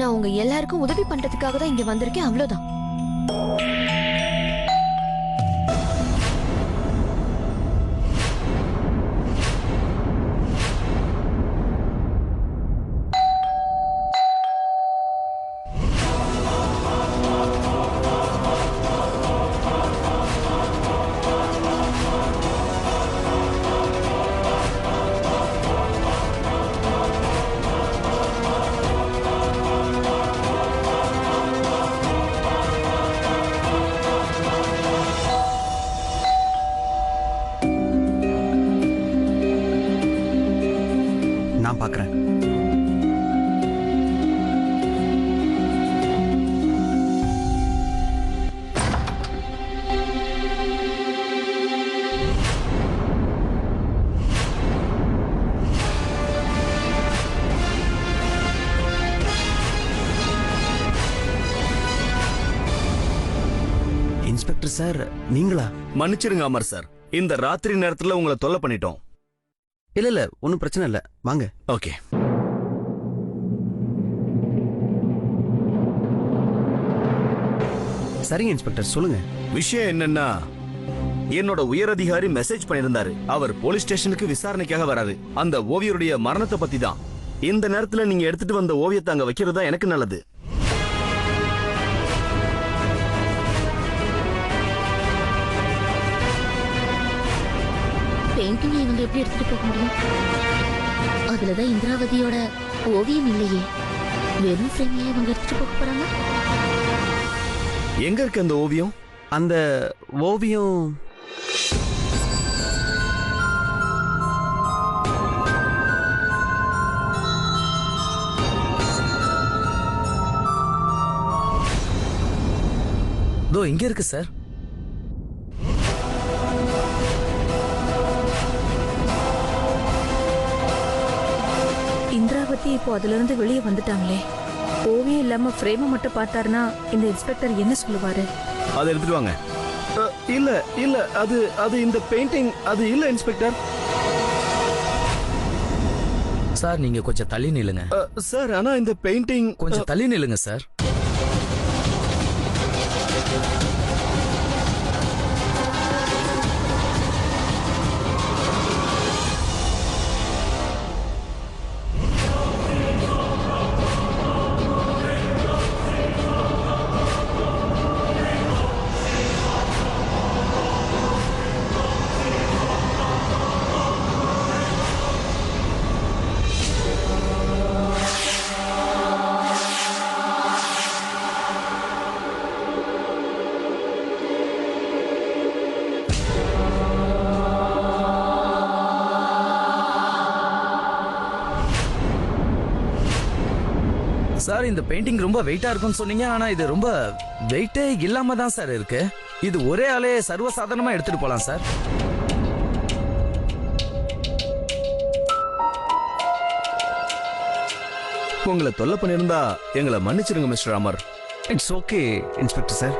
நான் உங்க எல்லாருக்கும் உதவி பண்றதுக்காக தான் இங்க வந்திருக்கேன், அவ்வளவுதான். நான் பார்க்குறேன். இன்ஸ்பெக்டர் சார், நீங்களா? மன்னிச்சிருங்க அமர் சார், இந்த ராத்திரி நேரத்துல உங்களை தொல்லை பண்ணிட்டோம். இல்ல ஒன்றும் பிரச்சனை இல்லை, வாங்க. ஓகே. சரிங்க இன்ஸ்பெக்டர், சொல்லுங்க. விஷயம் என்னன்னா, என்னோட உயரதிகாரி மெசேஜ் பண்ணிருந்தாரு. அவர் போலீஸ் ஸ்டேஷனுக்கு விசாரணைக்காக வராரு. அந்த ஓவியருடைய மரணத்தை பத்தி தான். இந்த நேரத்துல நீங்க எடுத்துட்டு வந்த ஓவியத்தை அங்க வைக்கிறது தான் எனக்கு நல்லது. பெயிண்டிங் இவங்க எப்படி எடுத்துட்டு போக முடியும்? அதுலதான் இந்திராவதியோட ஓவியம் இல்லையே, வெறும் ஃப்ரேமையா இவங்க எடுத்துட்டு போக போறாங்க. எங்க இருக்கு அந்த ஓவியம்? அந்த ஓவியம் தோ இங்க இருக்கு சார். இந்திராவதி இப்போ அதுல இருந்து வெளியே வந்துட்டாங்களே. ஓவியம் இல்லாம ஃப்ரேமை மட்டும் பார்த்தாருன்னா இந்த இன்ஸ்பெக்டர் என்ன சொல்லுவாரு? அதை எடுத்துட்டு வாங்க. இல்ல இல்ல, அது இந்த பெயிண்டிங் அது இல்ல இன்ஸ்பெக்டர். சார் நீங்க கொஞ்சம் தள்ளி நில்லுங்க. சார் ஆனா இந்த பெயிண்டிங் கொஞ்சம் தள்ளி நில்லுங்க சார். சார் இந்த பெயிண்டிங் ரொம்ப வெயிட்டா இருக்கும்னு சொன்னீங்க, ஆனா இது ரொம்ப வெயிட்டே இல்லாம தான் சார் இருக்கு. இது ஒரே ஆளே சர்வசாதாரணமா எடுத்துட்டு போலாம் சார். உங்களை தொல்லை பண்ணிருந்தா எங்களை மன்னிச்சிருங்க mister Amar. It's okay inspector sir.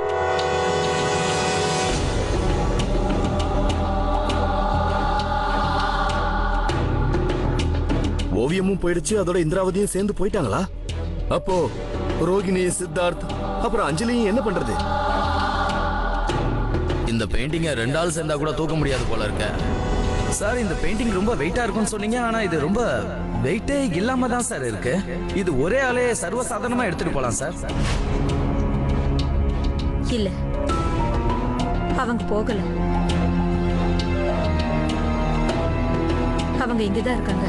ஓவியமும் போயிடுச்சு, அதோட இந்திராவதியும் சேர்ந்து போயிட்டாங்களா? அப்போ ரோகிணி, சித்தார்த், அப்புறம் அஞ்சலியும் என்ன பண்றது? இந்த பெயிண்டிங்கை 2 ஆள் சேர்ந்தா கூட தூக்க முடியாது போல இருக்க. சார் இந்த பெயிண்டிங் ரொம்ப வெயிட்டா இருக்கும்னு சொன்னீங்க, ஆனா இது ரொம்ப வெயிட்டே இல்லாம தான் சார் இருக்கு. இது ஒரே ஆளே சர்வசாதாரணமா எடுத்துட்டு போலாம் சார். இல்ல, அவங்க போகல. அவங்க இங்கதான் இருக்காங்க.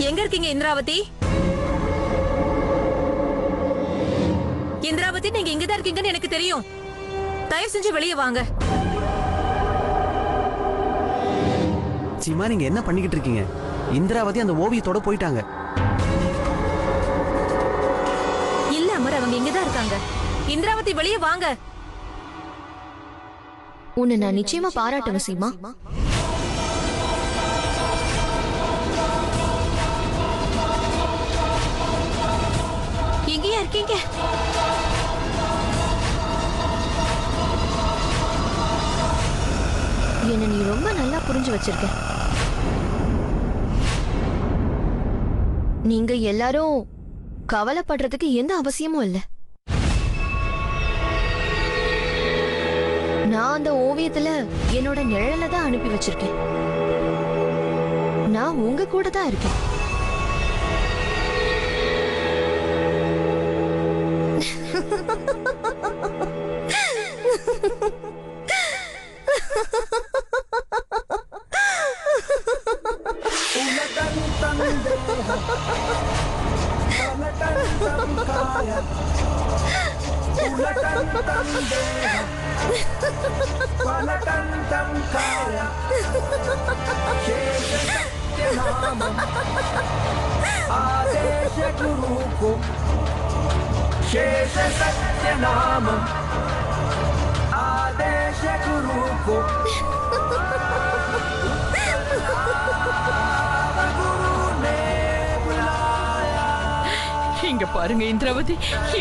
எங்க இருக்கீங்க இந்திராவதி? இந்திராவதி, நீங்க இங்கதான் இருக்கீங்கன்னு எனக்கு தெரியும். தயவு செஞ்சு வெளியே வாங்க. சீமா, நீங்க என்ன பண்ணிக்கிட்டு இருக்கீங்க? இந்திராவதி அந்த ஓவியத்தோட போயிட்டாங்க. இல்ல அமர், அவங்க இங்கதான் இருக்காங்க. இந்திராவதி வெளியே வாங்க. உன்னை நான் நிச்சயமா பாராட்டுவேன் சீமா. எங்கேயா இருக்கீங்க? என்ன நீ ரொம்ப நல்லா புரிஞ்சு வச்சிருக்க. நீங்க எல்லாரும் கவலைப்படுறதுக்கு எந்த அவசியமும் இல்ல. நான் அந்த ஓவியத்துல என்னோட நிழல தான் அனுப்பி வச்சிருக்கேன். நான் உங்க கூட தான் இருக்கேன். இங்க பாருங்க இந்திராவதி,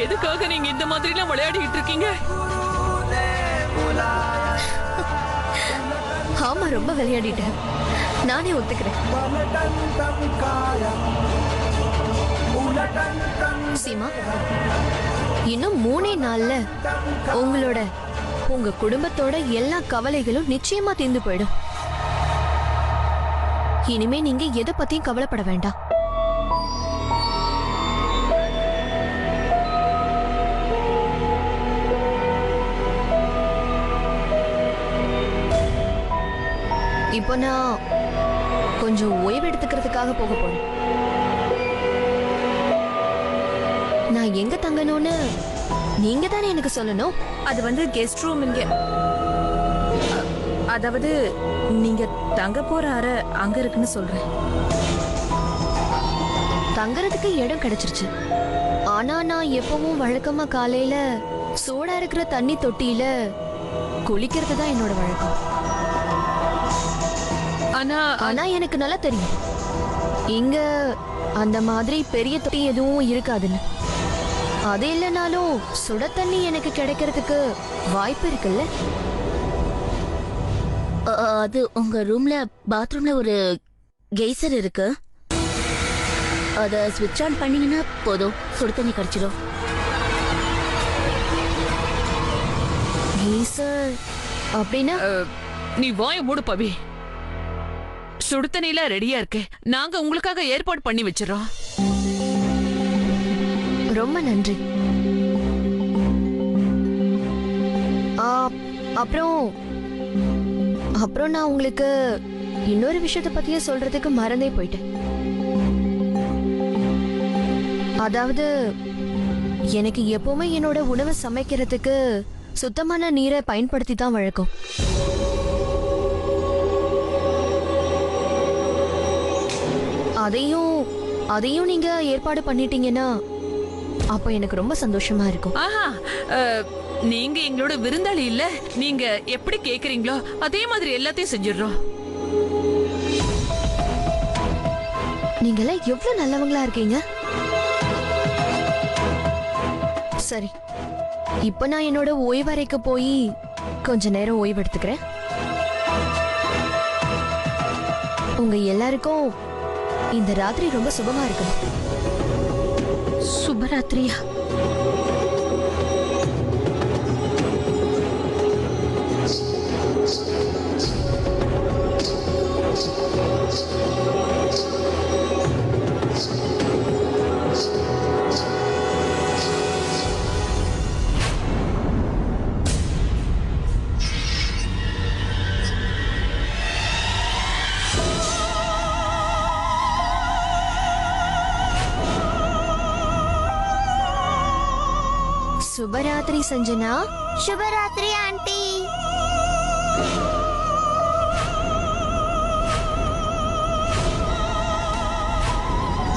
எதுக்காக நீங்க இந்த மாதிரி எல்லாம் விளையாடிட்டு இருக்கீங்க? ஆமா, ரொம்ப விளையாடிட்டேன். நானே ஒத்துக்கிறேன். சீமா, இன்னும் 3 நாள்ல உங்க குடும்பத்தோட எல்லா கவலைகளும் நிச்சயமா தீர்ந்து போயிடும். இனிமே நீங்க எதை பத்தியும் கவலைப்பட வேண்டாம். இப்போ நான் கொஞ்சம் ஓய்வு எடுத்துக்கிறதுக்காக போக போறேன். நான் எங்க தங்கணும்னு நீங்க தானே எனக்கு சொல்லணும். அது வந்து கெஸ்ட் ரூம் இங்க. அதாவது நீங்க தங்க போற அறை அங்க இருக்குன்னு சொல்றேன். தங்கறதுக்கு இடம் கிடைச்சிருச்சு. ஆனா நான் எப்பவும் வழக்கமா காலையில சூடா இருக்கிற தண்ணி தொட்டியில குளிக்கிறது தான் என்னோட வழக்கம். ஆனா எனக்கு நல்லா தெரியும் இங்க அந்த மாதிரி பெரிய தொட்டி எதுவும் இருக்காதுன்னு. அது இல்லைனாலும் சுட தண்ணி எனக்கு கிடைக்கிறதுக்கு வாய்ப்பு இருக்குல்ல. அது உங்க ரூம்ல பாத்ரூம்ல ஒரு கெய்சர் இருக்கு. அத ஸ்விட்ச் ஆன் பண்ணீங்கன்னா போதும், சுடு தண்ணி கிடைச்சிடும். கீசர் அப்படின்னா நீ வாய மூடு பவி. சுடுதண்ணில ரெடியா இருக்கு. நாங்க உங்களுக்காக ஏற்பாடு பண்ணி வச்சிரோம். ரொம்ப நன்றி. அப்புறம் நான் உங்களுக்கு இன்னொரு விஷயத்தை பத்தியே சொல்றதுக்கு மறந்தே போயிட்டேன். அதாவது எனக்கு எப்பவுமே என்னோட உணவை சமைக்கிறதுக்கு சுத்தமான நீரை பயன்படுத்தி தான் வழக்கம். அதையும் நீங்க ஏற்பாடு பண்ணிட்டீங்கன்னா அப்ப எனக்கு ரொம்ப சந்தோஷமா இருக்கும். ஆஹா, நீங்க எங்களோட விருந்தாளி இல்ல. நீங்க எப்படி கேக்குறீங்களோ அதே மாதிரி எல்லாத்தையும் செஞ்சிடுறோம். நீங்க எல்லாம் எவ்வளவு நல்லவங்களா இருக்கீங்க. சரி, இப்ப நான் என்னோட ஓய்வறைக்கு போய் கொஞ்ச நேரம் ஓய்வு எடுத்துக்கிறேன். உங்க எல்லாருக்கும் இந்த ராத்திரி ரொம்ப சுபமா இருக்கணும். சுபராத்திரியா? சுபராத்திரி சஞ்சனா. சுபராத்திரி ஆண்டி.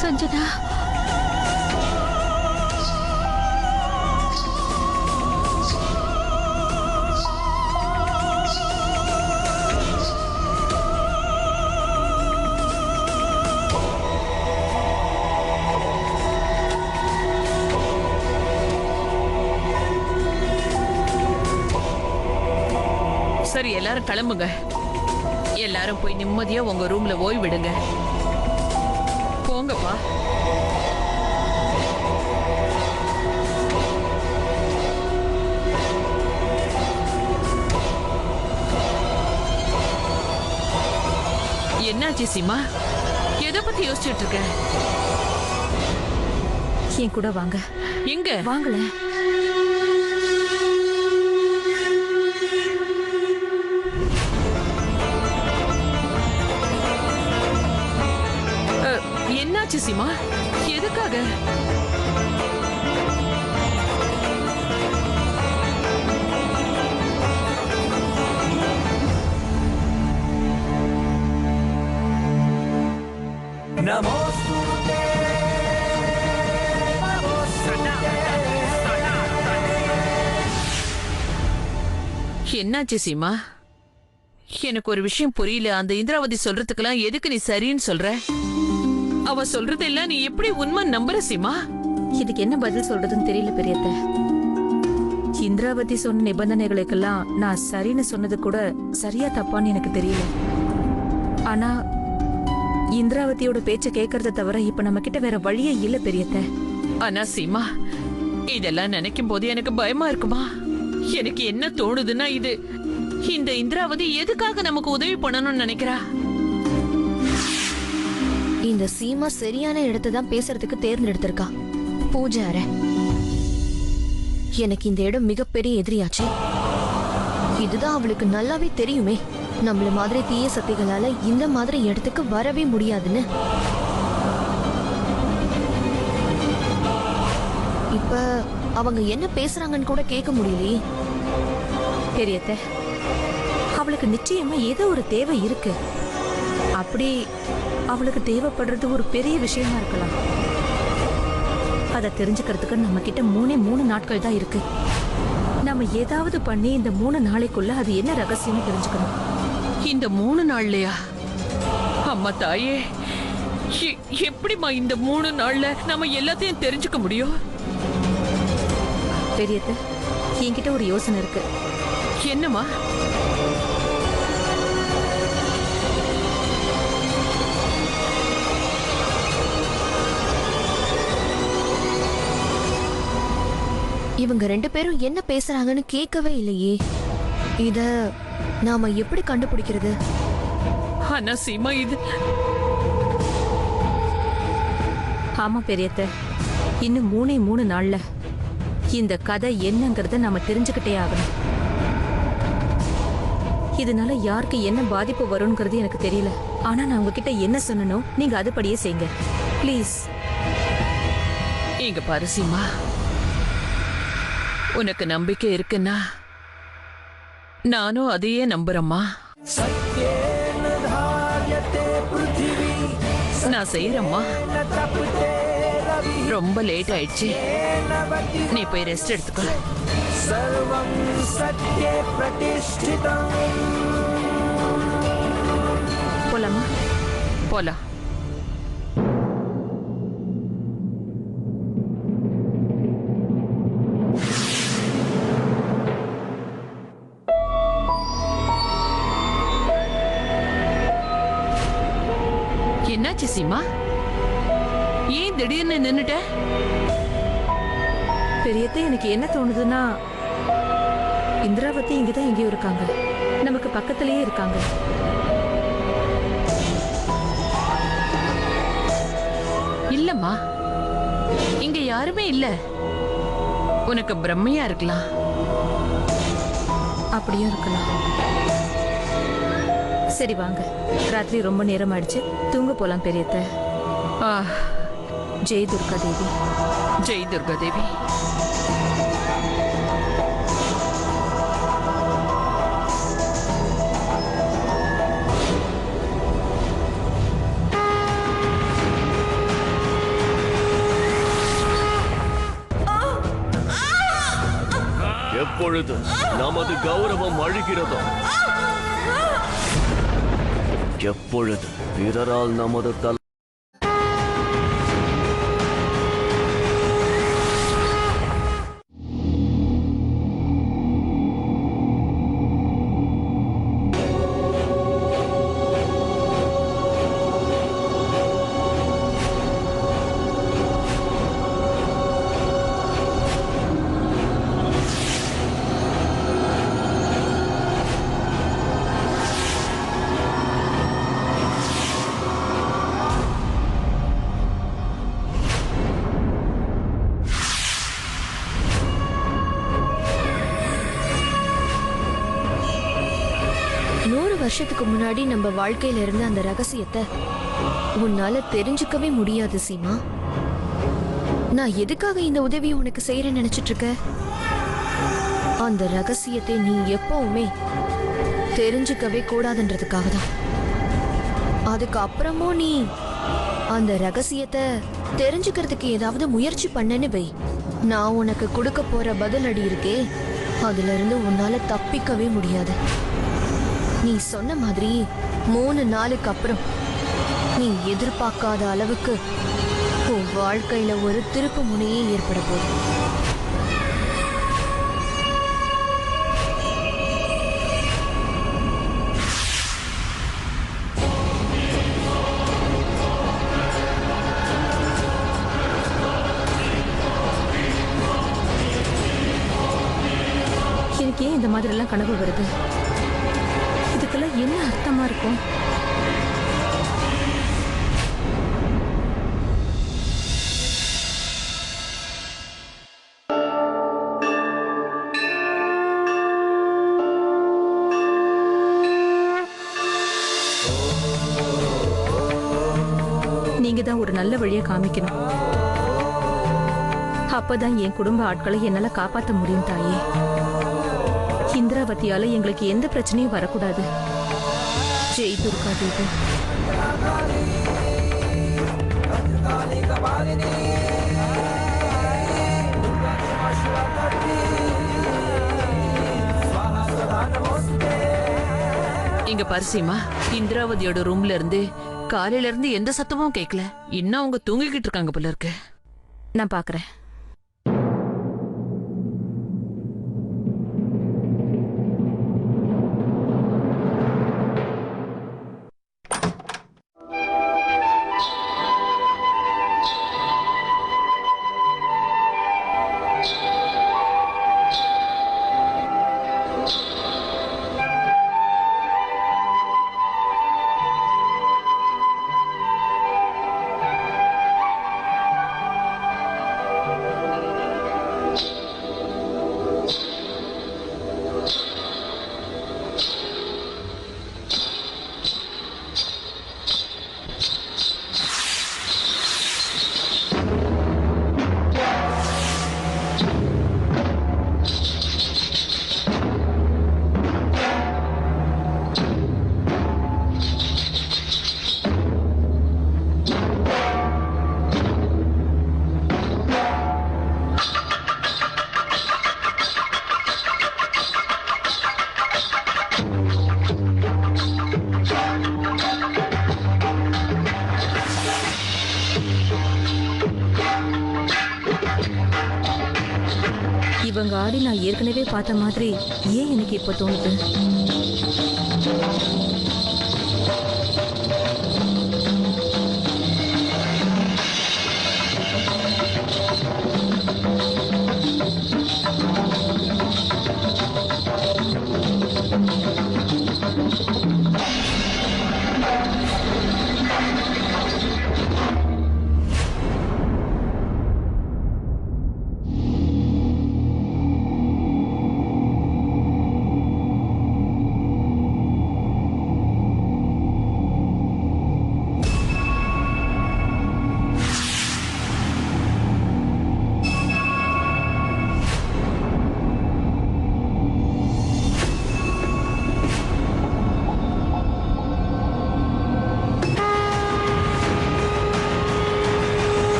சஞ்சனா, சரி, எல்லாரும் கிளம்புங்க. எல்லாரும் போய் நிம்மதியா உங்க ரூம்ல ஓய்விடுங்க. போங்கப்பா. என்னாச்சு சீமா? எதை பத்தி யோசிச்சுட்டு இருக்க? என் கூட வாங்க. எங்க? வாங்கல. என்னாச்சு சீமா? எதுக்காக? என்னாச்சு சீமா? எனக்கு ஒரு விஷயம் புரியல. அந்த இந்திராவதி சொல்றதுக்கெல்லாம் எதுக்கு நீ சரின்னு சொல்ற? அவ சொல்றதெல்லாம் நீ எப்படி உண்மை நம்புற சீமா? இதுக்கு என்ன பதில் சொல்றதுன்னு தெரியல பெரியத்த. இந்திராவதி சொன்ன நிபந்தனைகளுக்கெல்லாம் நான் சரின்னு சொன்னது கூட சரியா தப்பான்னு எனக்கு தெரியல. ஆனா இந்திராவதியோட பேச்ச கேட்கறத தவிர இப்ப நம்ம கிட்ட வேற வழியே இல்ல பெரியத்த. ஆனா சீமா, இதெல்லாம் நினைக்கும் போது எனக்கு பயமா இருக்குமா? எனக்கு என்ன தோணுதுன்னா, இந்த இந்திராவதி எதுக்காக நமக்கு உதவி பண்ணணும்னு நினைக்கிறா? இந்த சீமா சரியான இடத்தை தான் பேசுறதுக்கு தேர்ந்தெடுத்திருக்கா. பூஜை அறை. எனக்கு இந்த இடம் மிகப்பெரிய எதிரியாச்சு. இதுதான் அவளுக்கு நல்லாவே தெரியுமே, நம்மள மாதிரி தீய சக்திகளால இந்த மாதிரி இடத்துக்கு வரவே முடியாதுன்னு. இப்ப அவங்க என்ன பேசுறாங்கன்னு கூட கேட்க முடியலையே. பெரியத்த, அவளுக்கு நிச்சயமா ஏதோ ஒரு தேவை இருக்கு. அப்படி அவளுக்கு தேவைப்படுறது ஒரு பெரிய விஷயமா இருக்கலாம். அதை தெரிஞ்சுக்கிறதுக்கு நம்ம கிட்ட 3 நாட்கள் தான் இருக்கு. நம்ம ஏதாவது பண்ணி இந்த 3 நாளைக்குள்ள அது என்ன ரகசியம்னு தெரிஞ்சுக்கணும். இந்த 3 நாள்லயா? அம்மா தாயே, எப்படிமா இந்த 3 நாள்ல நம்ம எல்லாத்தையும் தெரிஞ்சுக்க முடியும்? பெரியத்த, என்கிட்ட ஒரு யோசனை இருக்கு. என்னம்மா? இவங்க 2 பேரும் என்ன பேசுறாங்கன்னு கேட்கவே இல்லையே. இத நாம எப்படி கண்டுபிடிக்கிறது? ஆனா சீமா, ஆமா பெரியத்த, இன்னும் 3 நாள்ல இந்த கதை என்னங்கறத நாம தெரிஞ்சுக்கிட்டே ஆகணும். இதனால யாருக்கு என்ன பாதிப்பு வரும்ங்கிறது எனக்கு தெரியல. ஆனா நான் உங்ககிட்ட என்ன சொன்னனோ நீங்க அதுபடியே செய்யுங்க ப்ளீஸ். இங்க பாரு சீமா, உனக்கு நம்பிக்கை இருக்குன்னா நானும் அதையே நம்புறேம்மா. நான் செய்யறேம்மா. ரொம்ப லேட் ஆயிடுச்சு, நீ போய் ரெஸ்ட் எடுத்துக்கோ. போலாமா? போலாம். என்னாச்சு சீமா? ஏன் திடீர்னு நின்னுட்ட? பெரியத்த, எனக்கு என்ன தோணுதுன்னா, இந்திராவதி இங்கதான் எங்கேயோ இருக்காங்க. நமக்கு பக்கத்திலேயே இருக்காங்க. இல்லம்மா, இங்க யாருமே இல்ல. உனக்கு பிரம்மையா இருக்கலாம். அப்படியும் இருக்கலாம். சரி வாங்க, ராத்திரி ரொம்ப நேரம் ஆயிடுச்சு, தூங்க போலாம் பெரியத்த. ஆ, ஜெய் துர்கா தேவி. ஜெய் துர்கா தேவி. எப்பொழுது நமது கௌரவம் அழுகிறதோ, எப்பொழுது பிறரால் நமது தலை வருஷத்துக்கு முன்னாடி நம்ம வாழ்க்கையில இருந்த அந்த ரகசியத்தை உன்னால தெரிஞ்சுக்கவே முடியாது சீமா. நான் எதுக்காக இந்த உதவியை உனக்கு செய்யறேன்னு நினைச்சிட்டு இருக்க? அந்த ரகசியத்தை நீ எப்பவுமே தெரிஞ்சுக்கவே கூடாதுன்றதுக்காக தான். அதுக்கு அப்புறமும் நீ அந்த ரகசியத்தை தெரிஞ்சுக்கிறதுக்கு ஏதாவது முயற்சி பண்ணன்னு வை, நான் உனக்கு கொடுக்க போற பதிலடி இருக்கே, அதுல இருந்து உன்னால தப்பிக்கவே முடியாது. நீ சொன்ன மாதிரி 3 நாளுக்கு அப்புறம் நீ எதிர்பார்க்காத அளவுக்கு உன் வாழ்க்கையில ஒரு திருப்பு முனையே ஏற்பட போகுது. எனக்கு ஏன் இந்த மாதிரி எல்லாம் கனவு வருது? இதுக்கெல்லாம் என்ன அர்த்தமா இருக்கும்? நீங்க தான் ஒரு நல்ல வழியை காமிக்கணும். அப்பதான் என் குடும்ப ஆட்களை என்னால காப்பாற்ற முடியும் தாயே. இந்திராவதியால எங்களுக்கு எந்த பிரச்சனையும் வரக்கூடாது. ஜெய் துர்கா தேவி. இங்க பரிசிமா, இந்திராவதியோட ரூம்ல இருந்து காலையில இருந்து எந்த சத்தமும் கேட்கல. இன்னும் அவங்க தூங்கிக்கிட்டு இருக்காங்க போல இருக்கு. நான் பாக்குறேன். இவங்க ஆடி நான் ஏற்கனவே பார்த்த மாதிரி ஏன் எனக்கு இப்ப தோணுது?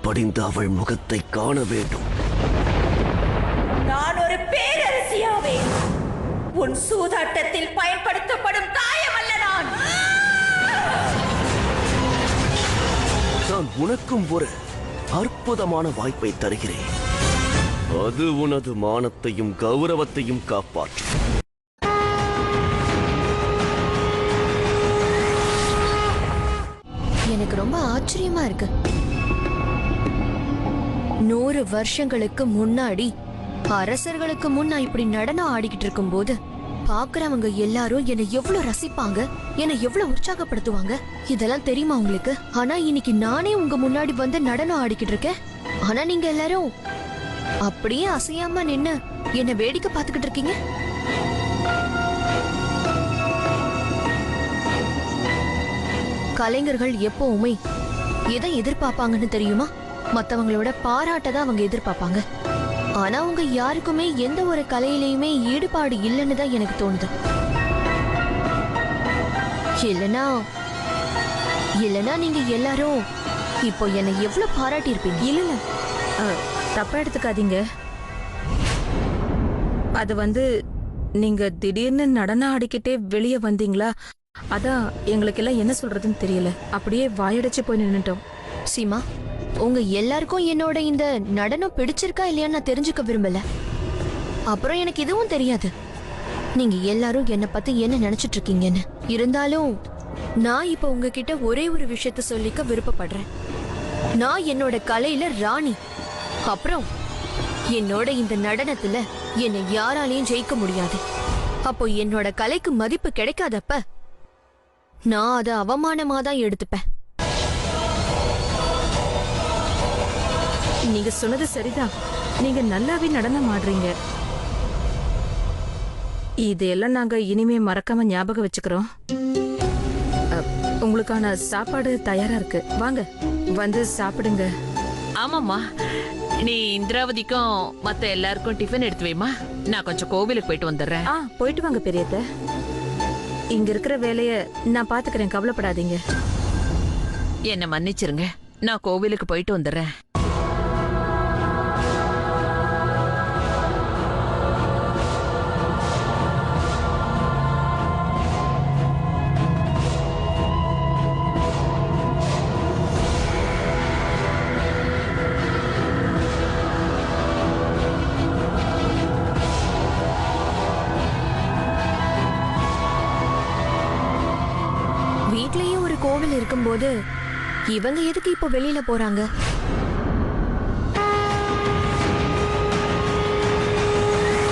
படிந்த அவள் முகத்தை காண வேண்டும். நான் ஒரு பேரரசியாவே. உன் சூதாட்டத்தில் பயன்படுத்தப்படும் தாயம் அல்ல நான். நான் உனக்கும் ஒரு அற்புதமான வாய்ப்பை தருகிறேன். அது உனது மானத்தையும் கௌரவத்தையும் காப்பாற்றும். எனக்கு ரொம்ப ஆச்சரியமா இருக்கு. 100 வருஷங்களுக்கு முன்னாடி அரசர்களுக்கு முன் நான் இப்படி நடனம் ஆடிக்கிட்டு இருக்கும் போது பாக்குறவங்க எல்லாரும் என்னை எவ்வளவு ரசிப்பாங்க, என்னை எவ்வளவு உற்சாகப்படுத்துவாங்க, இதெல்லாம் தெரியுமா உங்களுக்கு? ஆனா இன்னைக்கு நானே உங்க முன்னாடி வந்து நடனம் ஆடிக்கிட்டு இருக்கேன். ஆனா நீங்க எல்லாரும் அப்படியே அசையாம நின்னு என்ன வேடிக்கை பார்த்துக்கிட்டு இருக்கீங்க. கலைஞர்கள் எப்பவுமே எதை எதிர்பார்ப்பாங்கன்னு தெரியுமா? மத்தவங்களோட பாராட்ட தான் அவங்க எதிர்பார்ப்பாங்க. ஆனா உங்க யாருக்குமே எந்த ஒரு கலையிலயுமே ஈடுபாடு இல்லைன்னு தான் எனக்கு தோணுது. இல்லனா நீங்க எல்லாரும் இப்போ என்னை எவ்வளவு பாராட்டி இருப்பீங்க. இல்ல தப்பா எடுத்துக்காதீங்க. அது நீங்க திடீர்னு நடனம் ஆடிக்கிட்டே வெளியே வந்தீங்களா, அதான் எங்களுக்கு எல்லாம் என்ன சொல்றதுன்னு தெரியல. அப்படியே வாயடைச்சு போய் நின்னுட்டோம். சீமா, உங்க எல்லாருக்கும் என்னோட இந்த நடனம் பிடிச்சிருக்கா இல்லையான்னு நான் தெரிஞ்சுக்க விரும்பல. அப்புறம் எனக்கு இதுவும் தெரியாது நீங்க எல்லாரும் என்ன பத்தி என்ன நினைச்சிட்டு இருக்கீங்கன்னு. இருந்தாலும் நான் இப்ப உங்ககிட்ட ஒரே ஒரு விஷயத்த சொல்லிக்க விருப்பப்படுறேன். நான் என்னோட கலையில ராணி. அப்புறம் என்னோட இந்த நடனத்துல என்னை யாராலையும் ஜெயிக்க முடியாது. அப்போ என்னோட கலைக்கு மதிப்பு கிடைக்காதப்ப நான் அதை அவமானமா தான் எடுத்துப்பேன். நீங்க சொன்னது சரிதான். நீங்க நல்லாவே நடனம் ஆடுறீங்க. இதெல்லாம் நாங்க இனிமே மறக்காம ஞாபகம் வச்சுக்கிறோம். உங்களுக்கான சாப்பாடு தயாரா இருக்கு, வாங்க வந்து சாப்பிடுங்க. ஆமாம்மா, நீ இந்திராவதிக்கும் மத்த எல்லாருக்கும் டிஃபன் எடுத்து வைமா. நான் கொஞ்சம் கோவிலுக்கு போயிட்டு வந்துடுறேன். போயிட்டு வாங்க பெரியத்த. இங்க இருக்கிற வேலைய நான் பாத்துக்கிறேன், கவலைப்படாதீங்க. என்ன மன்னிச்சிருங்க, நான் கோவிலுக்கு போயிட்டு வந்துடுறேன். வீட்லயே ஒரு கோவில் இருக்கும்போது இவங்க எதுக்கு இப்போ வெளியில போறாங்க?